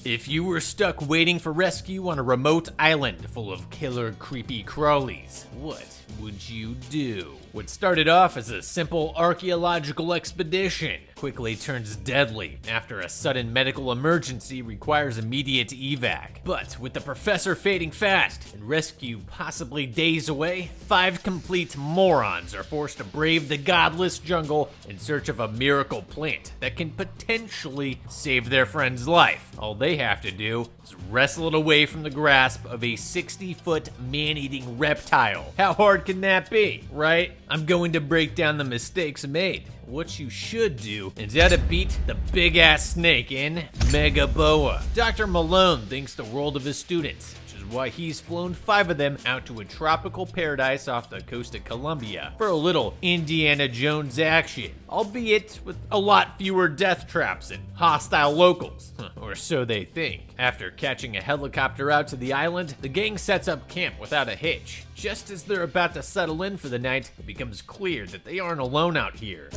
If you were stuck waiting for rescue on a remote island full of killer creepy crawlies, what would you do? What started off as a simple archaeological expedition quickly turns deadly after a sudden medical emergency requires immediate evac. But with the professor fading fast and rescue possibly days away, 5 complete morons are forced to brave the godless jungle in search of a miracle plant that can potentially save their friend's life. All they have to do is wrestle it away from the grasp of a 60-foot man-eating reptile. How hard can that be, right? I'm going to break down the mistakes made, what you should do, and how to beat the big-ass snake in Megaboa. Dr. Malone thinks the world of his students, which is why he's flown 5 of them out to a tropical paradise off the coast of Colombia for a little Indiana Jones action, albeit with a lot fewer death traps and hostile locals, or so they think. After catching a helicopter out to the island, the gang sets up camp without a hitch. Just as they're about to settle in for the night, it becomes clear that they aren't alone out here.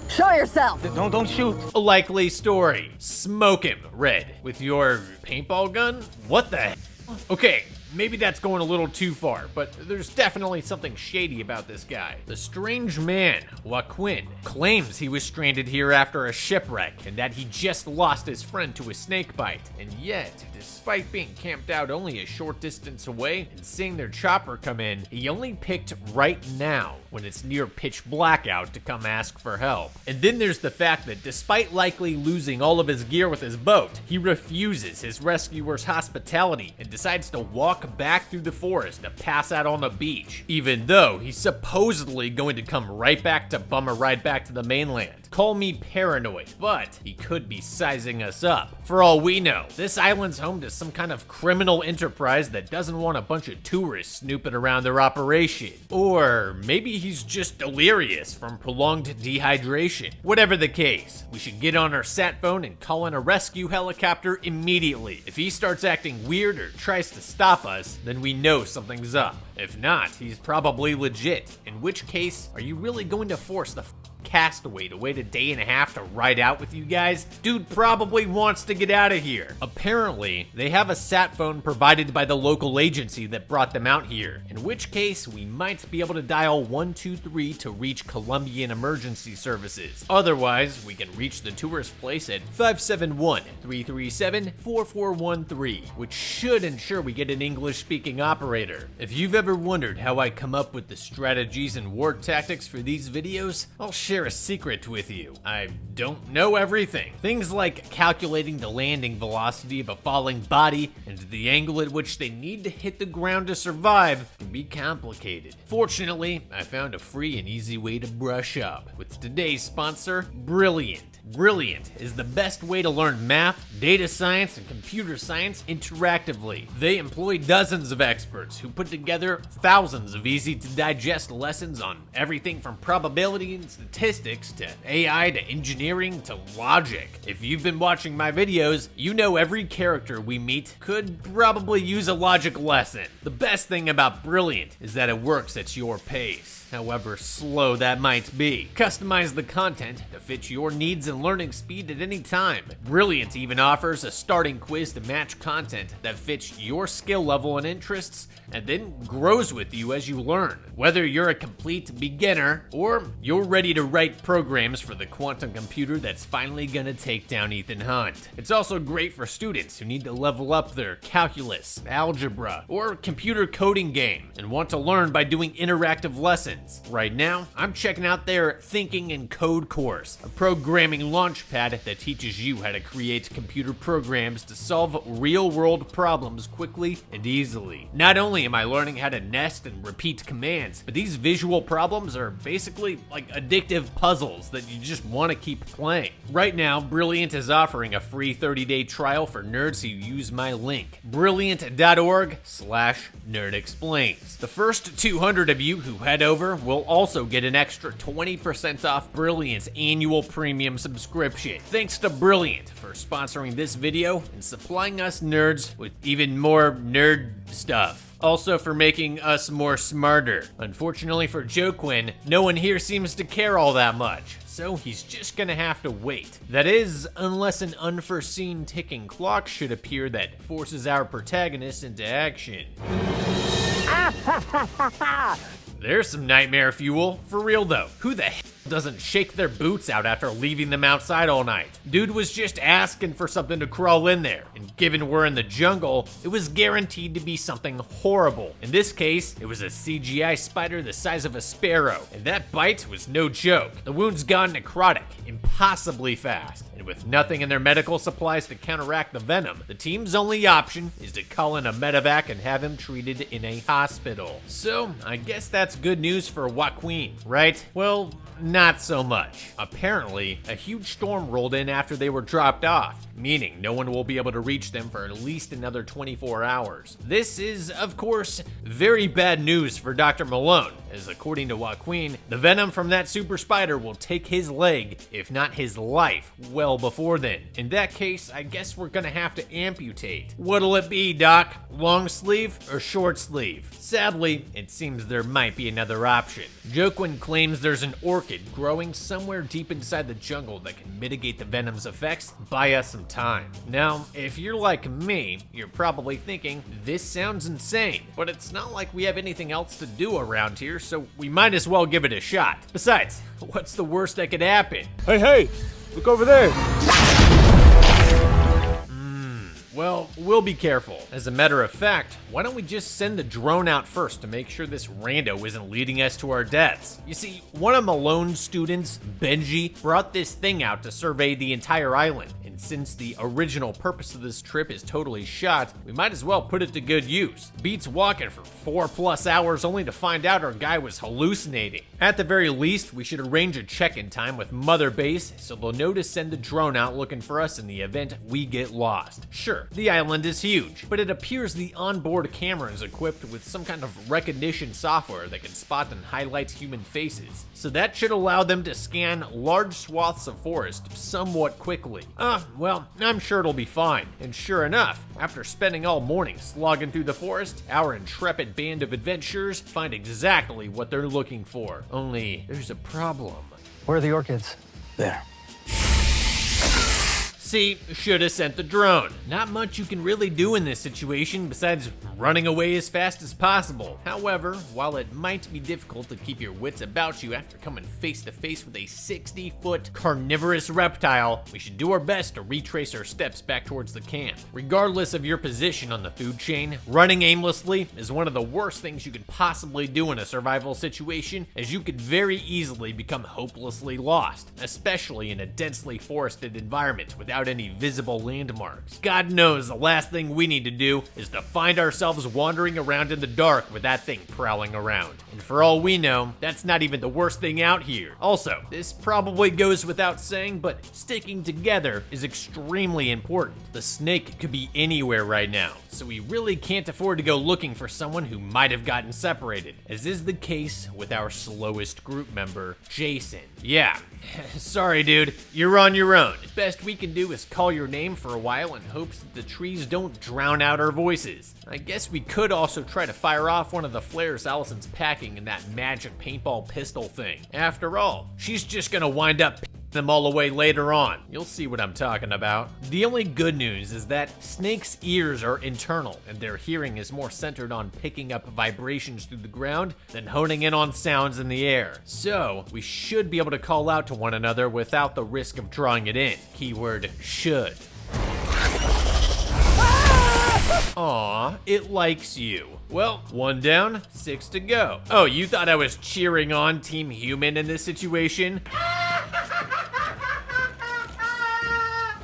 Show yourself! Don't shoot. A likely story. Smoke him, Red. With your paintball gun? What the hell? Okay, maybe that's going a little too far, but there's definitely something shady about this guy. The strange man, Joaquin, claims he was stranded here after a shipwreck and that he just lost his friend to a snake bite. And yet, despite being camped out only a short distance away and seeing their chopper come in, he only picked right now when it's near pitch blackout to come ask for help. And then there's the fact that despite likely losing all of his gear with his boat, he refuses his rescuer's hospitality and decides to walk back through the forest to pass out on the beach, even though he's supposedly going to come right back to bum a ride back to the mainland. Call me paranoid, but he could be sizing us up. For all we know, this island's home to some kind of criminal enterprise that doesn't want a bunch of tourists snooping around their operation. Or maybe he's just delirious from prolonged dehydration. Whatever the case, we should get on our sat phone and call in a rescue helicopter immediately. If he starts acting weird or tries to stop us, then we know something's up. If not, he's probably legit, in which case, are you really going to force the Castaway to wait a day and a half to ride out with you guys? Dude probably wants to get out of here. Apparently, they have a sat phone provided by the local agency that brought them out here, in which case we might be able to dial 123 to reach Colombian emergency services. Otherwise, we can reach the tourist place at 571-337-4413, which should ensure we get an English-speaking operator. If you've ever wondered how I come up with the strategies and war tactics for these videos, I'll share a secret with you. I don't know everything. Things like calculating the landing velocity of a falling body and the angle at which they need to hit the ground to survive can be complicated. Fortunately, I found a free and easy way to brush up with today's sponsor, Brilliant. Brilliant is the best way to learn math, data science, and computer science interactively. They employ dozens of experts who put together thousands of easy-to-digest lessons on everything from probability and statistics to AI to engineering to logic. If you've been watching my videos, you know every character we meet could probably use a logic lesson. The best thing about Brilliant is that it works at your pace, however slow that might be. Customize the content to fit your needs and learning speed at any time. Brilliant even offers a starting quiz to match content that fits your skill level and interests, and then grows with you as you learn. Whether you're a complete beginner or you're ready to write programs for the quantum computer that's finally gonna take down Ethan Hunt. It's also great for students who need to level up their calculus, algebra, or computer coding game and want to learn by doing interactive lessons. Right now, I'm checking out their Thinking and Code course, a programming launchpad that teaches you how to create computer programs to solve real-world problems quickly and easily. Not only am I learning how to nest and repeat commands, but these visual problems are basically like addictive puzzles that you just want to keep playing. Right now, Brilliant is offering a free 30-day trial for nerds who use my link, brilliant.org/nerdexplains. The first 200 of you who head over will also get an extra 20% off Brilliant's annual premium subscription. Thanks to Brilliant for sponsoring this video and supplying us nerds with even more nerd stuff. Also for making us more smarter. Unfortunately for Joquin, no one here seems to care all that much, so he's just gonna have to wait. That is, unless an unforeseen ticking clock should appear that forces our protagonist into action. There's some nightmare fuel. For real though, who the hell doesn't shake their boots out after leaving them outside all night? Dude was just asking for something to crawl in there, and given we're in the jungle, it was guaranteed to be something horrible. In this case, it was a CGI spider the size of a sparrow, and that bite was no joke. The wound's gone necrotic, impossibly fast, and with nothing in their medical supplies to counteract the venom, the team's only option is to call in a medevac and have him treated in a hospital. So, I guess that's good news for Joaquin, right? Well, not so much. Apparently, a huge storm rolled in after they were dropped off, meaning no one will be able to reach them for at least another 24 hours. This is, of course, very bad news for Dr. Malone, as according to Joaquin, the venom from that super spider will take his leg, if not his life, well before then. In that case, I guess we're gonna have to amputate. What'll it be, Doc? Long sleeve or short sleeve? Sadly, it seems there might be another option. Joquin claims there's an orchid growing somewhere deep inside the jungle that can mitigate the venom's effects. Buy us some time. Now, if you're like me, you're probably thinking, this sounds insane, but it's not like we have anything else to do around here, so we might as well give it a shot. Besides, what's the worst that could happen? Hey, look over there. Well, we'll be careful. As a matter of fact, why don't we just send the drone out first to make sure this rando isn't leading us to our deaths? You see, one of Malone's students, Benji, brought this thing out to survey the entire island. And since the original purpose of this trip is totally shot, we might as well put it to good use. Beats walking for 4+ hours only to find out our guy was hallucinating. At the very least, we should arrange a check-in time with Mother Base so they'll know to send the drone out looking for us in the event we get lost. Sure, the island is huge, but it appears the onboard camera is equipped with some kind of recognition software that can spot and highlight human faces. So that should allow them to scan large swaths of forest somewhat quickly. Well, I'm sure it'll be fine. And sure enough, after spending all morning slogging through the forest, our intrepid band of adventurers find exactly what they're looking for. Only, there's a problem. Where are the orchids? There. See, shoulda sent the drone. Not much you can really do in this situation besides running away as fast as possible. However, while it might be difficult to keep your wits about you after coming face to face with a 60-foot carnivorous reptile, we should do our best to retrace our steps back towards the camp. Regardless of your position on the food chain, running aimlessly is one of the worst things you could possibly do in a survival situation, as you could very easily become hopelessly lost, especially in a densely forested environment without any visible landmarks. God knows the last thing we need to do is to find ourselves wandering around in the dark with that thing prowling around. And for all we know, that's not even the worst thing out here. Also, this probably goes without saying, but sticking together is extremely important. The snake could be anywhere right now, so we really can't afford to go looking for someone who might have gotten separated, as is the case with our slowest group member, Jason. Yeah, sorry dude, you're on your own. The best we can do is call your name for a while in hopes that the trees don't drown out our voices. I guess we could also try to fire off one of the flares Allison's packing in that magic paintball pistol thing. After all, she's just gonna wind up them all away later on. You'll see what I'm talking about. The only good news is that snakes' ears are internal, and their hearing is more centered on picking up vibrations through the ground than honing in on sounds in the air. So, we should be able to call out to one another without the risk of drawing it in. Keyword should. Aw, it likes you. Well, 1 down, 6 to go. Oh, you thought I was cheering on Team Human in this situation?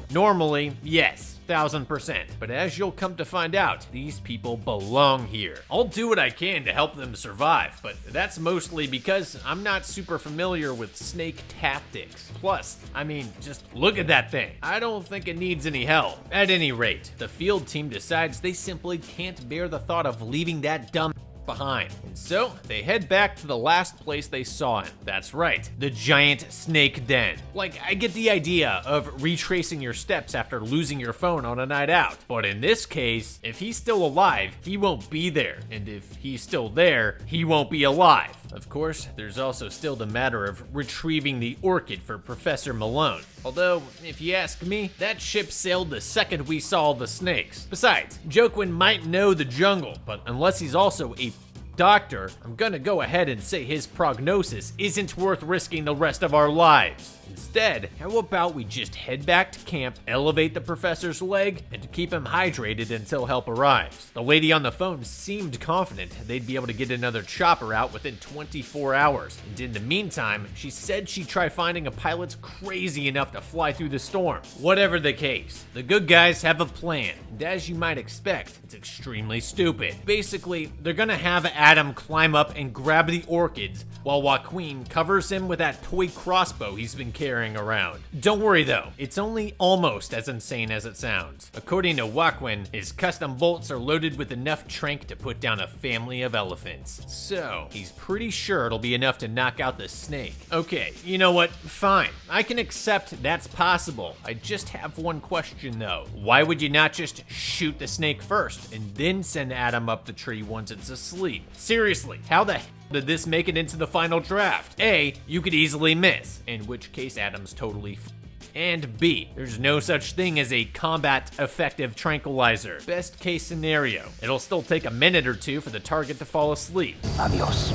Normally, yes, 1000%. But as you'll come to find out, these people belong here. I'll do what I can to help them survive, but that's mostly because I'm not super familiar with snake tactics. Plus, I mean, just look at that thing. I don't think it needs any help. At any rate, the field team decides they simply can't bear the thought of leaving that dumb behind. And so they head back to the last place they saw him. That's right, the giant snake den. Like, I get the idea of retracing your steps after losing your phone on a night out. But in this case, if he's still alive, he won't be there. And if he's still there, he won't be alive. Of course, there's also still the matter of retrieving the orchid for Professor Malone. Although, if you ask me, that ship sailed the second we saw the snakes. Besides, Joaquin might know the jungle, but unless he's also a doctor, I'm gonna go ahead and say his prognosis isn't worth risking the rest of our lives. Instead, how about we just head back to camp, elevate the professor's leg, and keep him hydrated until help arrives. The lady on the phone seemed confident they'd be able to get another chopper out within 24 hours. And in the meantime, she said she'd try finding a pilot crazy enough to fly through the storm. Whatever the case, the good guys have a plan. And as you might expect, it's extremely stupid. Basically, they're gonna have Adam climb up and grab the orchids while Joaquin covers him with that toy crossbow he's been carrying around. Don't worry though, it's only almost as insane as it sounds. According to Joaquin, his custom bolts are loaded with enough tranq to put down a family of elephants. So, he's pretty sure it'll be enough to knock out the snake. Okay, you know what? Fine. I can accept that's possible. I just have one question though. Why would you not just shoot the snake first and then send Adam up the tree once it's asleep? Seriously, how the hell did this make it into the final draft? A, you could easily miss, in which case Adam's totally and B, there's no such thing as a combat effective tranquilizer. Best case scenario, it'll still take a minute or two for the target to fall asleep. Adios.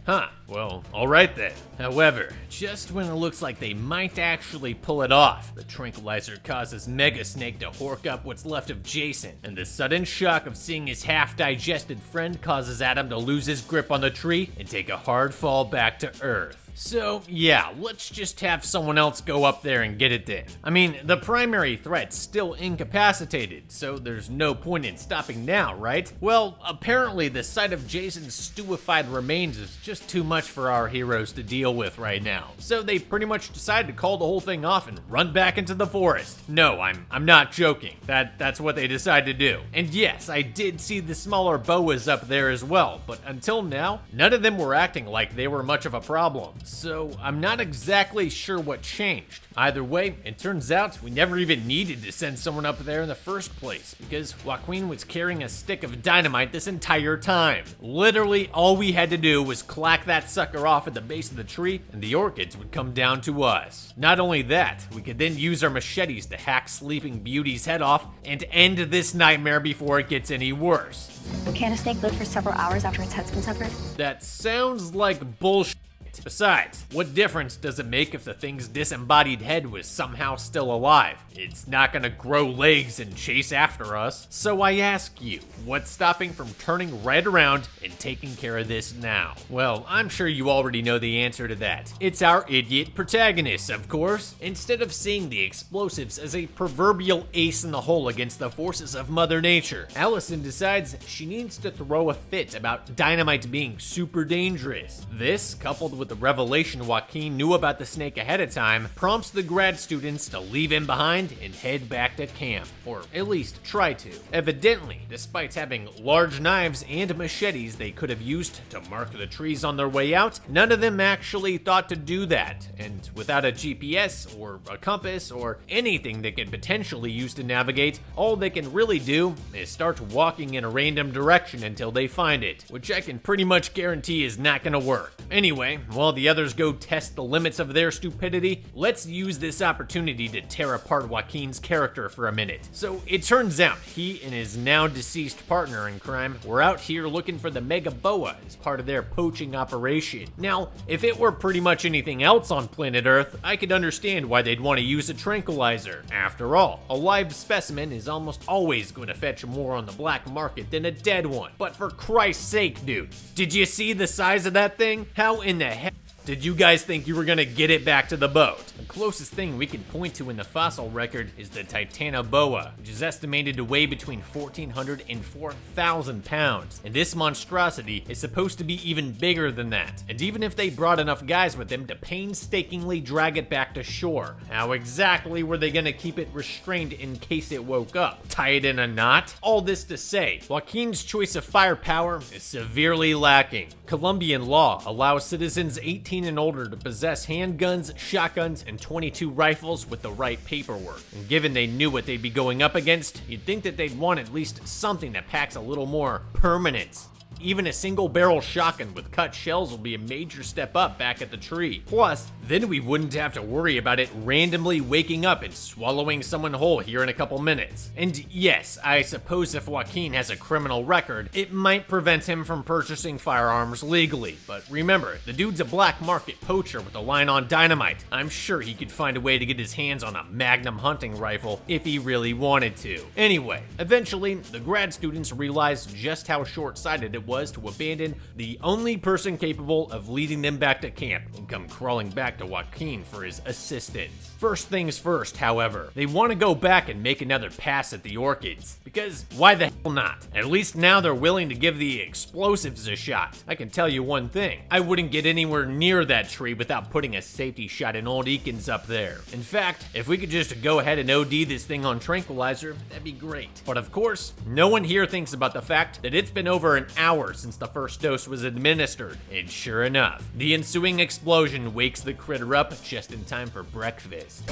Huh, well, alright then. However, just when it looks like they might actually pull it off, the tranquilizer causes Mega Snake to hork up what's left of Jason, and the sudden shock of seeing his half-digested friend causes Adam to lose his grip on the tree and take a hard fall back to Earth. So, yeah, let's just have someone else go up there and get it then. I mean, the primary threat's still incapacitated, so there's no point in stopping now, right? Well, apparently the sight of Jason's stupefied remains is just too much for our heroes to deal with right now. So they pretty much decide to call the whole thing off and run back into the forest. No, I'm not joking. That's what they decide to do. And yes, I did see the smaller boas up there as well, but until now, none of them were acting like they were much of a problem. So I'm not exactly sure what changed. Either way, it turns out we never even needed to send someone up there in the first place because Joaquin was carrying a stick of dynamite this entire time. Literally, all we had to do was clack that sucker off at the base of the tree and the orchids would come down to us. Not only that, we could then use our machetes to hack Sleeping Beauty's head off and end this nightmare before it gets any worse. Can a snake live for several hours after its head's been severed? That sounds like bullshit. Besides, what difference does it make if the thing's disembodied head was somehow still alive? It's not gonna grow legs and chase after us. So I ask you, what's stopping from turning right around and taking care of this now? Well, I'm sure you already know the answer to that. It's our idiot protagonist, of course. Instead of seeing the explosives as a proverbial ace in the hole against the forces of Mother Nature, Allison decides she needs to throw a fit about dynamite being super dangerous. This, coupled with the revelation Joaquin knew about the snake ahead of time, prompts the grad students to leave him behind and head back to camp, or at least try to. Evidently, despite having large knives and machetes they could have used to mark the trees on their way out, none of them actually thought to do that, and without a GPS or a compass or anything they could potentially use to navigate, all they can really do is start walking in a random direction until they find it, which I can pretty much guarantee is not gonna work. Anyway, while the others go test the limits of their stupidity, let's use this opportunity to tear apart Joaquin's character for a minute. So it turns out he and his now deceased partner in crime were out here looking for the Mega Boa as part of their poaching operation. Now, if it were pretty much anything else on planet Earth, I could understand why they'd want to use a tranquilizer. After all, a live specimen is almost always going to fetch more on the black market than a dead one. But for Christ's sake, dude, did you see the size of that thing? How in the heck Did you guys think you were gonna get it back to the boat? The closest thing we can point to in the fossil record is the Titanoboa, which is estimated to weigh between 1,400 and 4,000 pounds. And this monstrosity is supposed to be even bigger than that. And even if they brought enough guys with them to painstakingly drag it back to shore, how exactly were they gonna keep it restrained in case it woke up? Tie it in a knot? All this to say, Joaquin's choice of firepower is severely lacking. Colombian law allows citizens 18 and older to possess handguns, shotguns, and 22 rifles with the right paperwork. And given they knew what they'd be going up against, you'd think that they'd want at least something that packs a little more permanence. Even a single barrel shotgun with cut shells will be a major step up back at the tree. Plus, then we wouldn't have to worry about it randomly waking up and swallowing someone whole here in a couple minutes. And yes, I suppose if Joaquin has a criminal record, it might prevent him from purchasing firearms legally. But remember, the dude's a black market poacher with a line on dynamite. I'm sure he could find a way to get his hands on a Magnum hunting rifle if he really wanted to. Anyway, eventually, the grad students realized just how short-sighted it was to abandon the only person capable of leading them back to camp and come crawling back to Joaquin for his assistance. First things first, however, they want to go back and make another pass at the orchids. Because why the hell not? At least now they're willing to give the explosives a shot. I can tell you one thing, I wouldn't get anywhere near that tree without putting a safety shot in old Eakins up there. In fact, if we could just go ahead and OD this thing on tranquilizer, that'd be great. But of course, no one here thinks about the fact that it's been over an hour since the first dose was administered. And sure enough, the ensuing explosion wakes the critter up just in time for breakfast.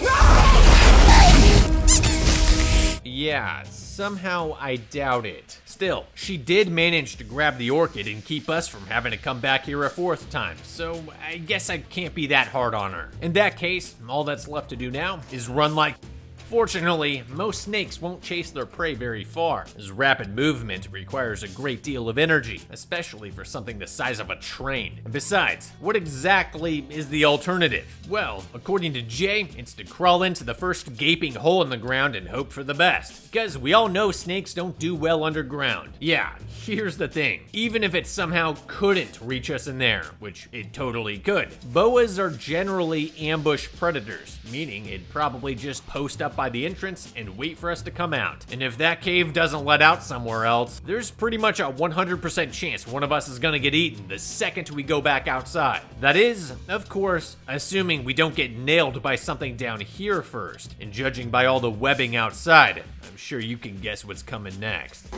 Yeah, somehow I doubt it. Still, she did manage to grab the orchid and keep us from having to come back here a fourth time, so I guess I can't be that hard on her. In that case, all that's left to do now is run like... Fortunately, most snakes won't chase their prey very far, as rapid movement requires a great deal of energy, especially for something the size of a train. And besides, what exactly is the alternative? Well, according to Jay, it's to crawl into the first gaping hole in the ground and hope for the best, because we all know snakes don't do well underground. Yeah, here's the thing, even if it somehow couldn't reach us in there, which it totally could, boas are generally ambush predators, meaning it'd probably just post up by the entrance and wait for us to come out. And if that cave doesn't let out somewhere else, there's pretty much a 100% chance one of us is gonna get eaten the second we go back outside. That is, of course, assuming we don't get nailed by something down here first. And judging by all the webbing outside, I'm sure you can guess what's coming next.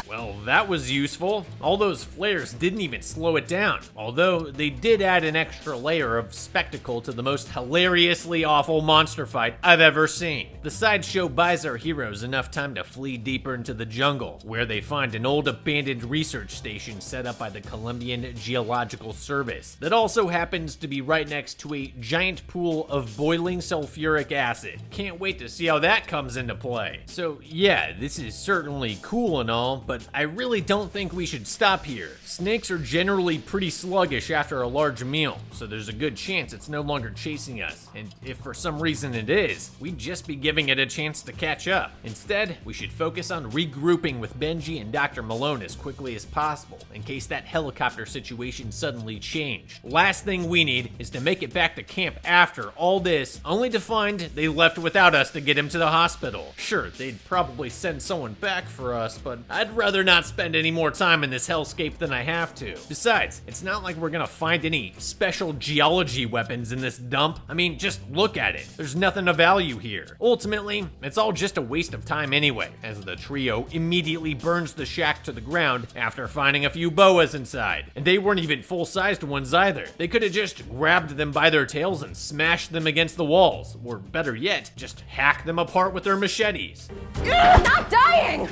Well, that was useful. All those flares didn't even slow it down, although they did add an extra layer of spectacle to the most hilariously awful monster fight I've ever seen. The sideshow buys our heroes enough time to flee deeper into the jungle, where they find an old abandoned research station set up by the Colombian Geological Service that also happens to be right next to a giant pool of boiling sulfuric acid. Can't wait to see how that comes into play. So yeah, this is certainly cool and all, but I really don't think we should stop here. Snakes are generally pretty sluggish after a large meal, so there's a good chance it's no longer chasing us. And if for some reason it is, we'd just be giving it a chance to catch up. Instead, we should focus on regrouping with Benji and Dr. Malone as quickly as possible, in case that helicopter situation suddenly changed. Last thing we need is to make it back to camp after all this, only to find they left without us to get him to the hospital. Sure, they'd probably send someone back for us, but I'd rather not spend any more time in this hellscape than I have to. Besides, it's not like we're gonna find any special geology weapons in this dump. I mean, just look at it. There's nothing of value here. Ultimately, it's all just a waste of time anyway, as the trio immediately burns the shack to the ground after finding a few boas inside. And they weren't even full-sized ones either. They could have just grabbed them by their tails and smashed them against the walls, or better yet, just hacked them apart with their machetes. Not dying!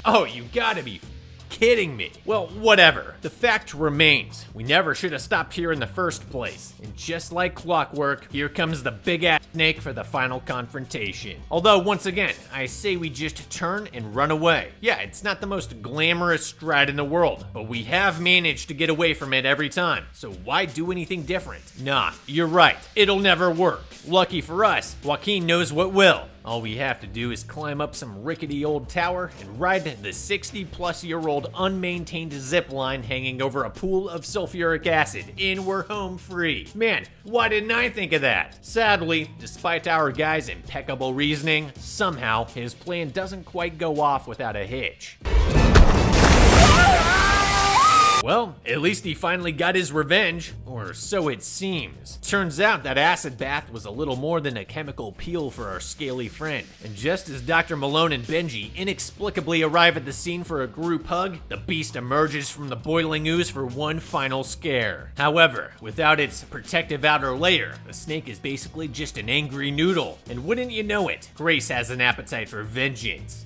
Oh, you gotta be kidding me. Well, whatever. The fact remains, we never should have stopped here in the first place. And just like clockwork, here comes the big-ass snake for the final confrontation. Although, once again, I say we just turn and run away. Yeah, it's not the most glamorous strat in the world, but we have managed to get away from it every time. So why do anything different? Nah, you're right. It'll never work. Lucky for us, Joaquin knows what will. All we have to do is climb up some rickety old tower and ride the 60-plus-year-old old unmaintained zip line hanging over a pool of sulfuric acid, and we're home free. Man, why didn't I think of that? Sadly, despite our guy's impeccable reasoning, somehow his plan doesn't quite go off without a hitch. Well, at least he finally got his revenge, or so it seems. Turns out that acid bath was a little more than a chemical peel for our scaly friend. And just as Dr. Malone and Benji inexplicably arrive at the scene for a group hug, the beast emerges from the boiling ooze for one final scare. However, without its protective outer layer, the snake is basically just an angry noodle. And wouldn't you know it, Grace has an appetite for vengeance.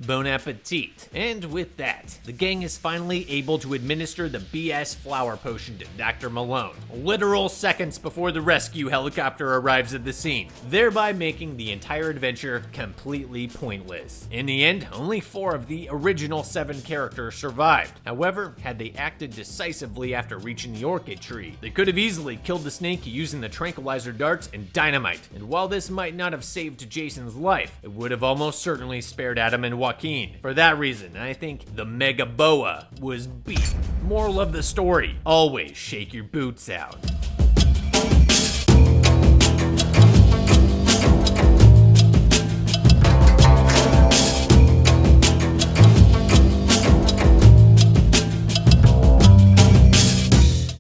Bon appetit. And with that, the gang is finally able to administer the BS flower potion to Dr. Malone, literal seconds before the rescue helicopter arrives at the scene, thereby making the entire adventure completely pointless. In the end, only 4 of the original 7 characters survived. However, had they acted decisively after reaching the orchid tree, they could have easily killed the snake using the tranquilizer darts and dynamite. And while this might not have saved Jason's life, it would have almost certainly spared Adam and Joaquin. For that reason, I think the Mega Boa was beat. Moral of the story, always shake your boots out.